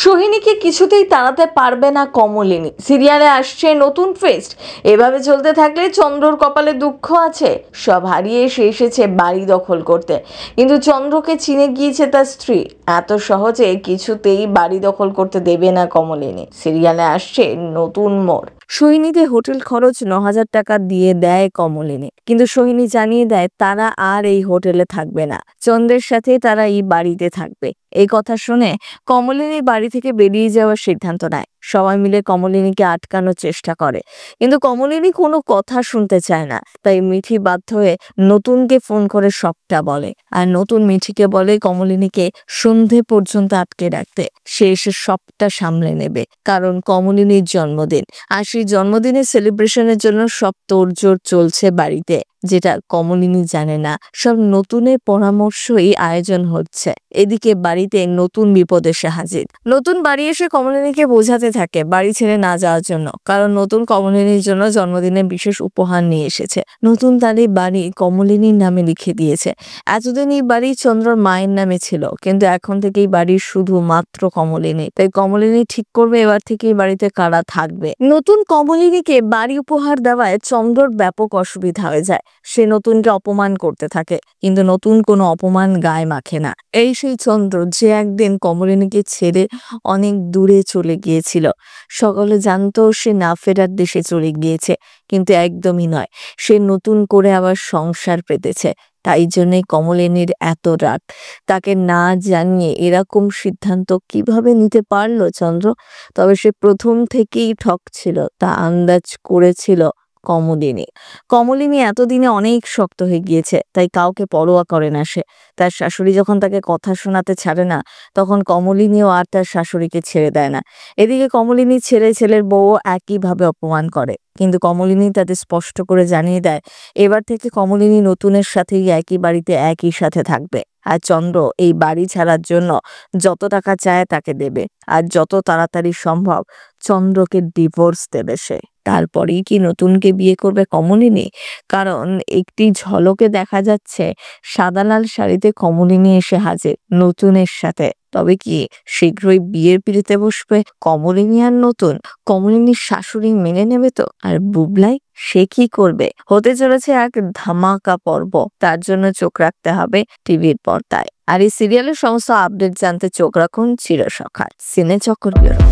সোহিনীকে কিছুতেই তাড়াতে পারবে না কমলিনী। সিরিয়ালে আসছে নতুন টুইস্ট। এভাবে চলতে থাকলে চন্দ্রর কপালে দুঃখ আছে। সব হারিয়ে সে এসেছে বাড়ি দখল করতে, কিন্তু চন্দ্রকে চিনে গিয়েছে তার স্ত্রী। এত সহজে কিছুতেই বাড়ি দখল করতে দেবে না কমলিনী। সিরিয়ালে আসছে নতুন মোড়। সোহিনীকে হোটেল খরচ 9,000 টাকা দিয়ে দেয় কমলিনী, কিন্তু সোহিনী জানিয়ে দেয় তারা আর এই হোটেলে থাকবে না, চন্দ্রের সাথে তারা এই বাড়িতে থাকবে। এই কথা শুনে কমলিনী বাড়ি থেকে বেরিয়ে যাওয়ার সিদ্ধান্ত নেয়। সবাই মিলে কমলিনীকে আটকানোর চেষ্টা করে, কিন্তু কমলিনী কোনো কথা শুনতে চায় না। তাই মিঠি বাধ্য হয়ে নতুনকে ফোন করে সবটা বলে, আর নতুন মিঠিকে বলে কমলিনীকে সন্ধে পর্যন্ত আটকে রাখতে। সে এসে সবটা সামলে নেবে, কারণ কমলিনীর জন্মদিন, আর সেই জন্মদিনের সেলিব্রেশনের জন্য সব তোড়জোড় চলছে বাড়িতে, যেটা কমলিনী জানে না। সব নতুনের পরামর্শই আয়োজন হচ্ছে। এদিকে বাড়িতে নতুন বিপদ এসে হাজির। নতুন বাড়ি এসে কমলিনীকে বোঝাতে থাকে বাড়ি ছেড়ে না যাওয়ার জন্য, কারণ নতুন কমলিনীর জন্য জন্মদিনে বিশেষ উপহার নিয়ে এসেছে। নতুন তার এই বাড়ি কমলিনীর নামে লিখে দিয়েছে। এতদিন এই বাড়ি চন্দ্রর মায়ের নামে ছিল, কিন্তু এখন থেকে এই বাড়ি শুধুমাত্র কমলিনী। তাই কমলিনী ঠিক করবে এবার থেকে এই বাড়িতে কারা থাকবে। নতুন কমলিনীকে বাড়ি উপহার দেওয়ায় চন্দ্রর ব্যাপক অসুবিধা হয়ে যায়। সে নতুনকে অপমান করতে থাকে, কিন্তু নতুন কোনো অপমান গায়ে মাখে না। এই সেই চন্দ্র যে একদিন কমলিনীকে ছেড়ে অনেক দূরে চলে গিয়েছিল। সকলে জানতো সে না ফেরার দেশে চলে গিয়েছে, কিন্তু একদমই নয়, সে নতুন করে আবার সংসার পেতেছে। তাই জন্যই কমলিনীর এত রাগ। তাকে না জানিয়ে এরকম সিদ্ধান্ত কিভাবে নিতে পারলো চন্দ্র? তবে সে প্রথম থেকেই ঠকছিল, তা আন্দাজ করেছিল কমলিনী। কমলিনী এতদিনে অনেক শক্ত হয়ে গিয়েছে, তাই কাউকে পরোয়া করে না সে। তার শাশুড়ি যখন তাকে কথা শোনাতে ছাড়ে না, তখন কমলিনীও আর তার শাশুড়িকে ছেড়ে দেয় না। এদিকে কমলিনী ছেলের বউ একইভাবে অপমান করে, কিন্তু কমলিনী তাদের স্পষ্ট করে জানিয়ে দেয় এবার থেকে কমলিনী নতুনের সাথেই একই বাড়িতে একই সাথে থাকবে। আর চন্দ্র এই বাড়ি ছাড়ার জন্য যত টাকা চায় তাকে দেবে, আর যত তাড়াতাড়ি সম্ভব চন্দ্রকে ডিভোর্স দেবে সে। তারপরেই কি নতুনকে বিয়ে করবে কমলিনী? কারণ একটি ঝলকে দেখা যাচ্ছে সাদা লাল শাড়িতে কমলিনী এসে হাজির নতুনের সাথে। তবে কি শীঘ্রই বিয়ের পিড়িতে বসবে কমলিনী আর নতুন? কমলিনীর শাশুড়ি মেনে নেবে তো? আর বুবলাই, সে কি করবে? হতে চলেছে এক ধামাকা পর্ব। তার জন্য চোখ রাখতে হবে টিভির পর্দায়। আর এই সিরিয়ালের সমস্ত আপডেট জানতে চোখ রাখুন চিরসখা সিনে চক্র ব্যুরো।